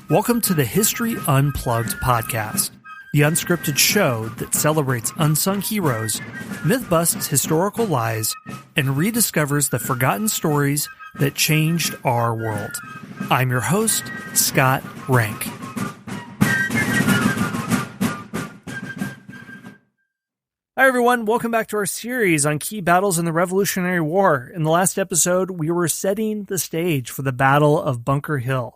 Welcome to the History Unplugged podcast, the unscripted show that celebrates unsung heroes, myth-busts historical lies, and rediscovers the forgotten stories that changed our world. I'm your host, Scott Rank. Hi everyone, welcome back to our series on key battles in the Revolutionary War. In the last episode, we were setting the stage for the Battle of Bunker Hill.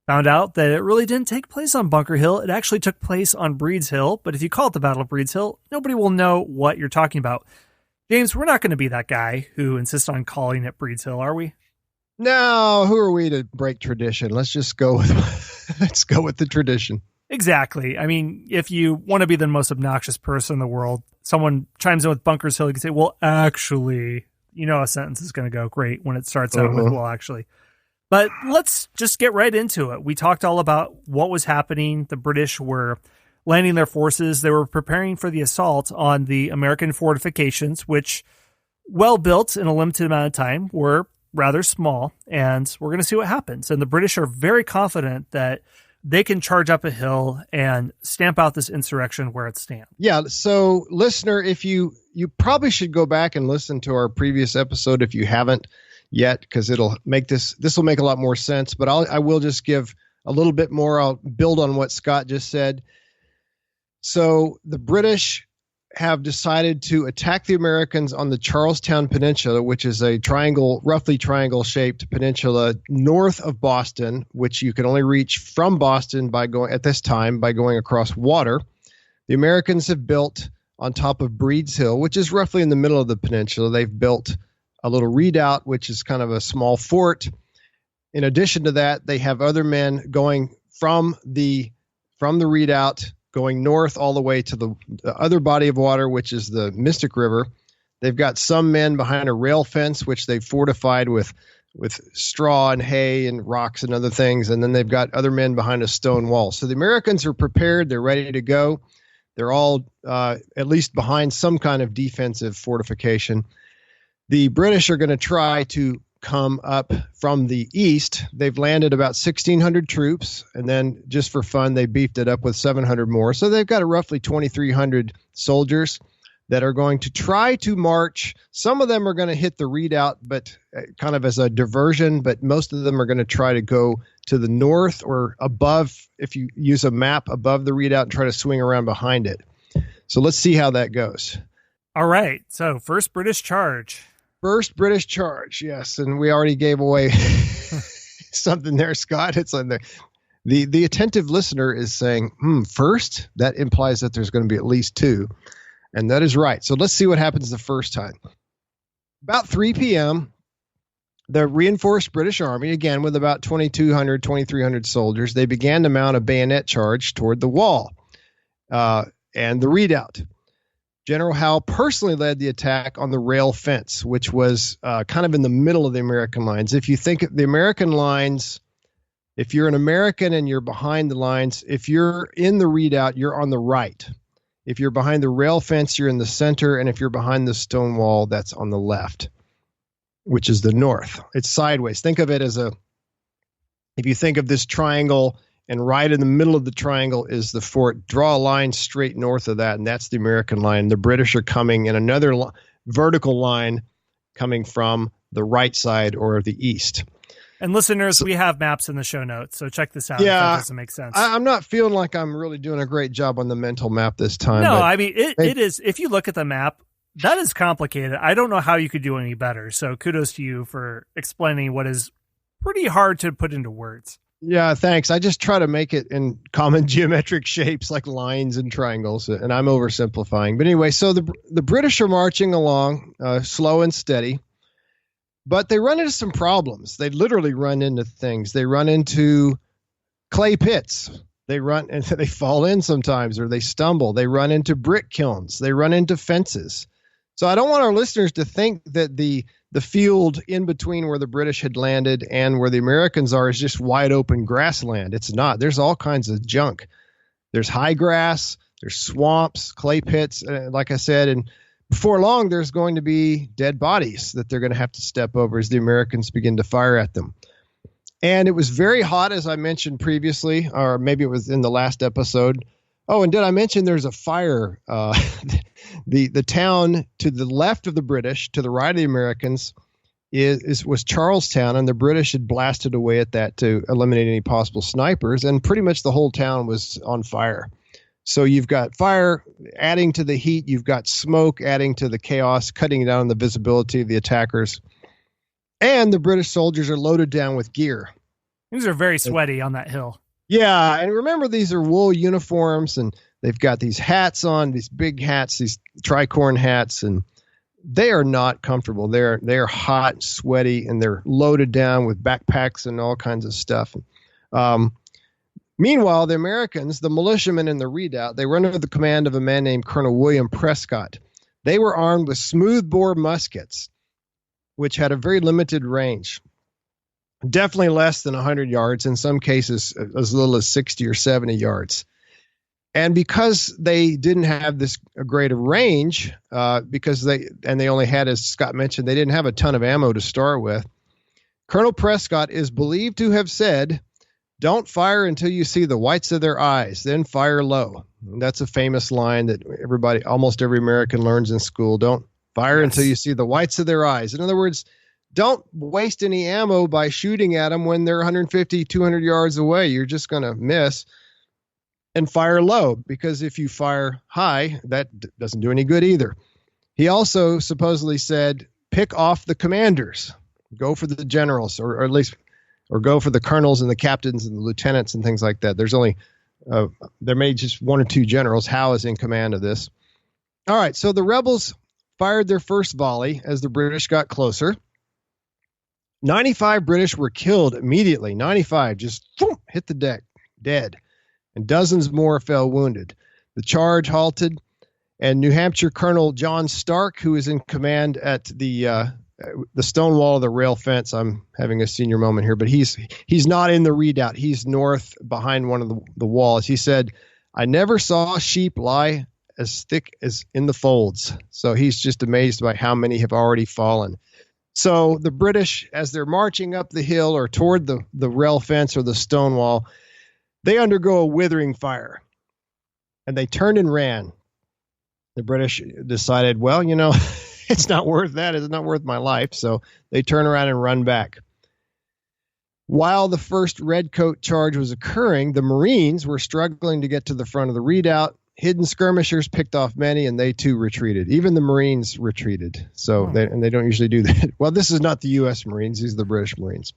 Found out that it really didn't take place on Bunker Hill. It actually took place on Breed's Hill. But if you call it the Battle of Breed's Hill, nobody will know what you're talking about. James, we're not going to be that guy who insists on calling it Breed's Hill, are we? No, who are we to break tradition? Let's just go with the tradition. Exactly. I mean, if you want to be the most obnoxious person in the world, someone chimes in with Bunker's Hill, you can say, well, actually, you know a sentence is going to go great when it starts out with, well, actually. But let's just get right into it. We talked all about what was happening. The British were landing their forces. They were preparing for the assault on the American fortifications, which, well built in a limited amount of time, were rather small. And we're going to see what happens. And the British are very confident that they can charge up a hill and stamp out this insurrection where it stands. Yeah. So, listener, if you probably should go back and listen to our previous episode if you haven't yet, because it'll make this will make a lot more sense. But I will just give a little bit more. I'll build on what Scott just said. So the British have decided to attack the Americans on the Charlestown Peninsula, which is a roughly triangle shaped peninsula north of Boston, which you can only reach from Boston by going across water. The Americans have built on top of Breed's Hill, which is roughly in the middle of the peninsula. They've built a little redoubt, which is kind of a small fort. In addition to that, they have other men going from the redoubt, going north all the way to the other body of water, which is the Mystic River. They've got some men behind a rail fence, which they've fortified with straw and hay and rocks and other things. And then they've got other men behind a stone wall. So the Americans are prepared. They're ready to go. They're all at least behind some kind of defensive fortification. The British are going to try to come up from the east. They've landed about 1,600 troops, and then just for fun, they beefed it up with 700 more. So they've got roughly 2,300 soldiers that are going to try to march. Some of them are going to hit the redoubt, but kind of as a diversion, but most of them are going to try to go to the north or above, if you use a map, above the redoubt and try to swing around behind it. So let's see how that goes. All right. So first British charge. First British charge, yes, and we already gave away something there, Scott. It's on there. The attentive listener is saying, first? That implies that there's going to be at least two, and that is right. So let's see what happens the first time. About 3 p.m., the reinforced British Army, again with about 2,200, 2,300 soldiers, they began to mount a bayonet charge toward the wall and the redoubt. General Howe personally led the attack on the rail fence, which was kind of in the middle of the American lines. If you think of the American lines, if you're an American and you're behind the lines, if you're in the redoubt, you're on the right. If you're behind the rail fence, you're in the center. And if you're behind the stone wall, that's on the left, which is the north. It's sideways. Think of it as if you think of this triangle, and right in the middle of the triangle is the fort. Draw a line straight north of that, and that's the American line. The British are coming in another vertical line coming from the right side or the east. And listeners, we have maps in the show notes, so check this out if that doesn't make sense. I'm not feeling like I'm really doing a great job on the mental map this time. No, I mean, it is. If you look at the map, that is complicated. I don't know how you could do any better, so kudos to you for explaining what is pretty hard to put into words. Yeah, thanks. I just try to make it in common geometric shapes like lines and triangles, and I'm oversimplifying. But anyway, so the British are marching along slow and steady, but they run into some problems. They literally run into things. They run into clay pits. They run and they fall in sometimes, or they stumble. They run into brick kilns. They run into fences. So I don't want our listeners to think that the field in between where the British had landed and where the Americans are is just wide open grassland. It's not. There's all kinds of junk. There's high grass, there's swamps, clay pits, like I said, and before long there's going to be dead bodies that they're going to have to step over as the Americans begin to fire at them. And it was very hot, as I mentioned previously, or maybe it was in the last episode. Oh, and did I mention there's a fire? The town to the left of the British, to the right of the Americans, was Charlestown, and the British had blasted away at that to eliminate any possible snipers, and pretty much the whole town was on fire. So you've got fire adding to the heat, you've got smoke adding to the chaos, cutting down the visibility of the attackers, and the British soldiers are loaded down with gear. These are very sweaty on that hill. Yeah, and remember, these are wool uniforms, and they've got these hats on, these big hats, these tricorn hats, and they are not comfortable. They're hot, sweaty, and they're loaded down with backpacks and all kinds of stuff. Meanwhile, the Americans, the militiamen in the redoubt, they were under the command of a man named Colonel William Prescott. They were armed with smoothbore muskets, which had a very limited range. Definitely less than 100 yards, in some cases as little as 60 or 70 yards. And because they didn't have this great range, because they only had, as Scott mentioned, they didn't have a ton of ammo to start with, Colonel Prescott is believed to have said, "Don't fire until you see the whites of their eyes, then fire low." And that's a famous line that almost every American learns in school. Don't fire until you see the whites of their eyes. In other words, don't waste any ammo by shooting at them when they're 150, 200 yards away. You're just going to miss. And fire low, because if you fire high, that doesn't do any good either. He also supposedly said, pick off the commanders, go for the generals, or at least, or go for the colonels and the captains and the lieutenants and things like that. There's only, there may just one or two generals. Howe is in command of this. All right, so the rebels fired their first volley as the British got closer. 95 British were killed immediately. 95 just hit the deck, dead. And dozens more fell wounded. The charge halted, and New Hampshire Colonel John Stark, who is in command at the stone wall of the rail fence. I'm having a senior moment here, but he's not in the redoubt. He's north behind one of the walls. He said, "I never saw sheep lie as thick as in the folds." So he's just amazed by how many have already fallen. So the British, as they're marching up the hill or toward the rail fence or the stone wall, they undergo a withering fire, and they turned and ran. The British decided, well, it's not worth that. It's not worth my life. So they turn around and run back. While the first redcoat charge was occurring, the Marines were struggling to get to the front of the redoubt. Hidden skirmishers picked off many, and they too retreated. Even the Marines retreated. So they don't usually do that. Well, this is not the U.S. Marines. These are the British Marines.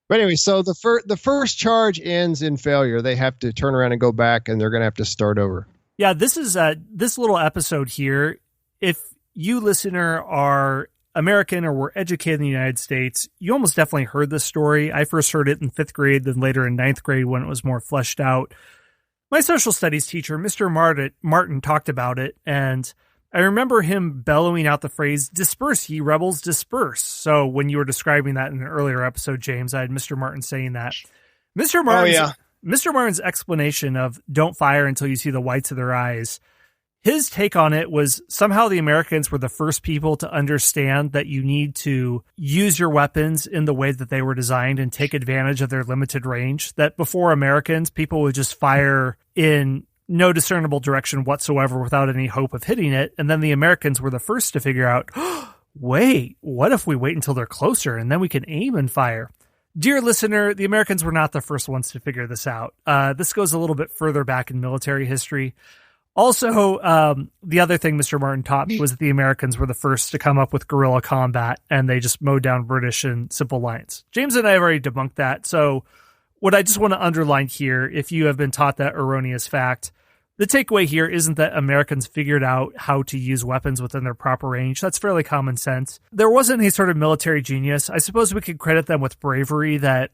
But anyway, so the first charge ends in failure. They have to turn around and go back, and they're going to have to start over. Yeah, this is this little episode here. If you, listener, are American or were educated in the United States, you almost definitely heard this story. I first heard it in 5th grade, then later in 9th grade when it was more fleshed out. My social studies teacher, Mr. Martin, talked about it, and I remember him bellowing out the phrase, "Disperse, ye rebels, disperse." So when you were describing that in an earlier episode, James, I had Mr. Martin saying that. Mr. Martin's explanation of "don't fire until you see the whites of their eyes," his take on it was somehow the Americans were the first people to understand that you need to use your weapons in the way that they were designed and take advantage of their limited range. That before Americans, people would just fire in no discernible direction whatsoever without any hope of hitting it. And then the Americans were the first to figure out, wait, what if we wait until they're closer and then we can aim and fire? Dear listener, the Americans were not the first ones to figure this out. This goes a little bit further back in military history. Also, the other thing Mr. Martin taught me was that the Americans were the first to come up with guerrilla combat, and they just mowed down British in simple lines. James and I have already debunked that. So what I just want to underline here, if you have been taught that erroneous fact, the takeaway here isn't that Americans figured out how to use weapons within their proper range. That's fairly common sense. There wasn't any sort of military genius. I suppose we could credit them with bravery that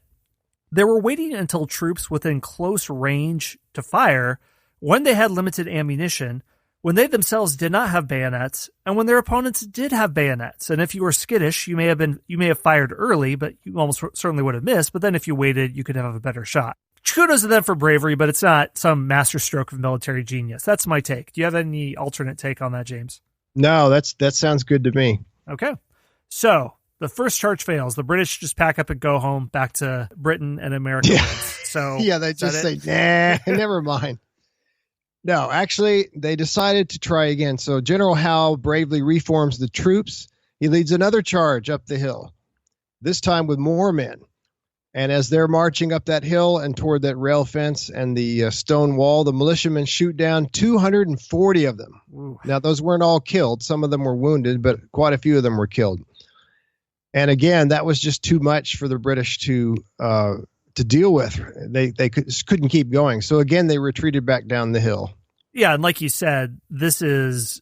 they were waiting until troops within close range to fire when they had limited ammunition, when they themselves did not have bayonets, and when their opponents did have bayonets. And if you were skittish, you may have fired early, but you almost certainly would have missed. But then if you waited, you could have a better shot. Kudos to them for bravery, but it's not some masterstroke of military genius. That's my take. Do you have any alternate take on that, James? No, that sounds good to me. Okay. So the first charge fails. The British just pack up and go home back to Britain, and America wins. So yeah, they just say, nah, never mind. No, actually, they decided to try again. So General Howe bravely reforms the troops. He leads another charge up the hill, this time with more men. And as they're marching up that hill and toward that rail fence and the stone wall, the militiamen shoot down 240 of them. Ooh. Now, those weren't all killed. Some of them were wounded, but quite a few of them were killed. And again, that was just too much for the British to deal with. They couldn't keep going. So again, they retreated back down the hill. Yeah, and like you said, this is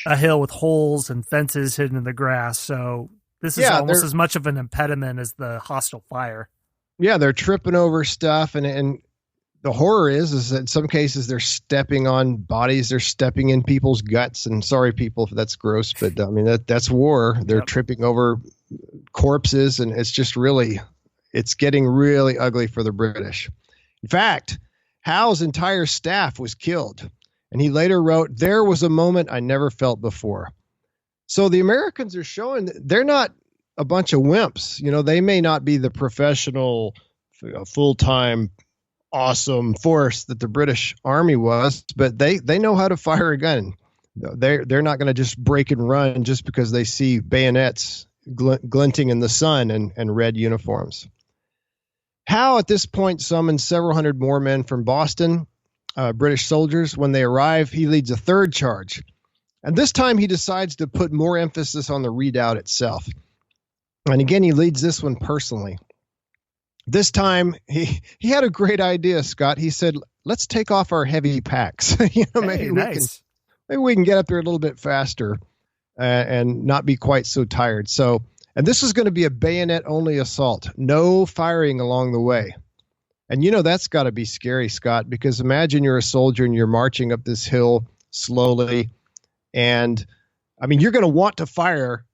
a hill with holes and fences hidden in the grass. So this is almost as much of an impediment as the hostile fire. Yeah, they're tripping over stuff, and the horror is that in some cases they're stepping on bodies, they're stepping in people's guts. And sorry, people, if that's gross, but I mean that's war. They're tripping over corpses, and it's getting really ugly for the British. In fact, Howe's entire staff was killed, and he later wrote, "There was a moment I never felt before." So the Americans are showing that they're not a bunch of wimps. You know, they may not be the professional, full-time, awesome force that the British Army was, but they know how to fire a gun. They're not going to just break and run just because they see bayonets glinting in the sun and red uniforms. Howe at this point summoned several hundred more men from Boston, British soldiers. When they arrive, he leads a third charge. And this time he decides to put more emphasis on the redoubt itself. And again, he leads this one personally. This time, he had a great idea, Scott. He said, let's take off our heavy packs. Maybe we can get up there a little bit faster and not be quite so tired. So, and this is going to be a bayonet-only assault. No firing along the way. And that's got to be scary, Scott, because imagine you're a soldier and you're marching up this hill slowly. And, I mean, you're going to want to fire,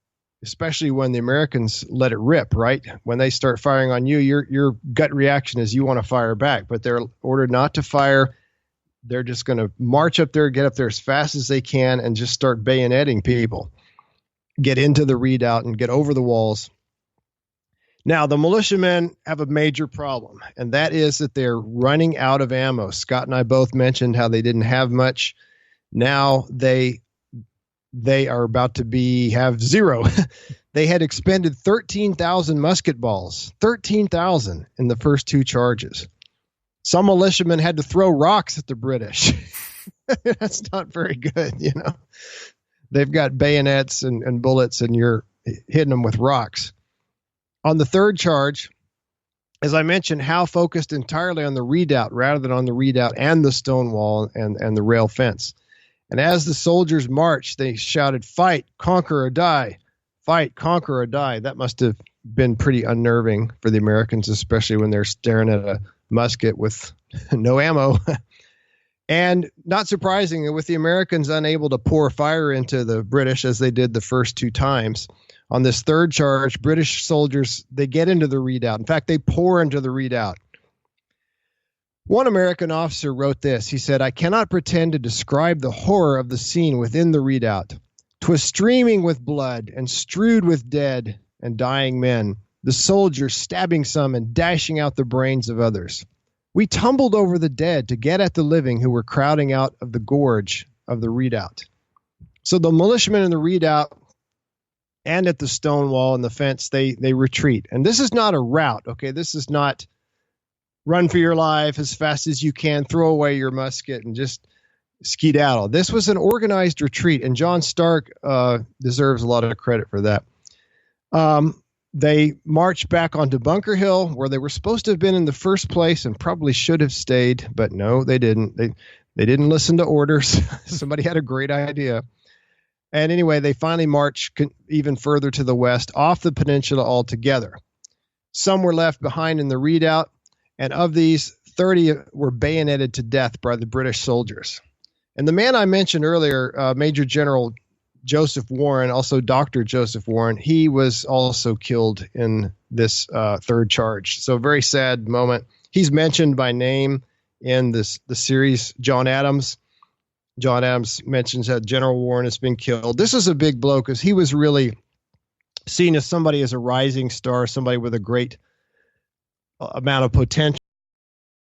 especially when the Americans let it rip, right? When they start firing on you, your gut reaction is you want to fire back, but they're ordered not to fire. They're just going to march up there, get up there as fast as they can, and just start bayoneting people. Get into the redoubt and get over the walls. Now, the militiamen have a major problem, and that is that they're running out of ammo. Scott and I both mentioned how they didn't have much. Now they are about to have zero. They had expended 13,000 musket balls, 13,000 in the first two charges. Some militiamen had to throw rocks at the British. That's not very good, They've got bayonets and bullets, and you're hitting them with rocks. On the third charge, as I mentioned, Howe focused entirely on the redoubt rather than on the redoubt and the stone wall and the rail fence. And as the soldiers marched, they shouted, "Fight, conquer, or die. Fight, conquer, or die." That must have been pretty unnerving for the Americans, especially when they're staring at a musket with no ammo. And not surprisingly, with the Americans unable to pour fire into the British as they did the first two times, on this third charge, British soldiers, they get into the redoubt. In fact, they pour into the redoubt. One American officer wrote this. He said, "I cannot pretend to describe the horror of the scene within the redoubt. 'Twas streaming with blood and strewed with dead and dying men, the soldiers stabbing some and dashing out the brains of others. We tumbled over the dead to get at the living who were crowding out of the gorge of the redoubt." So the militiamen in the redoubt and at the stone wall and the fence, they retreat. And this is not a rout, okay? This is not run for your life as fast as you can, throw away your musket, and just skedaddle. This was an organized retreat, and John Stark deserves a lot of credit for that. They marched back onto Bunker Hill, where they were supposed to have been in the first place and probably should have stayed, but no, they didn't. They didn't listen to orders. Somebody had a great idea. And anyway, they finally marched even further to the west, off the peninsula altogether. Some were left behind in the redoubt, and of these, 30 were bayoneted to death by the British soldiers. And the man I mentioned earlier, Major General Joseph Warren, also Dr. Joseph Warren, he was also killed in this third charge. So very sad moment. He's mentioned by name in the series, John Adams. John Adams mentions that General Warren has been killed. This is a big blow because he was really seen as somebody as a rising star, somebody with a great amount of potential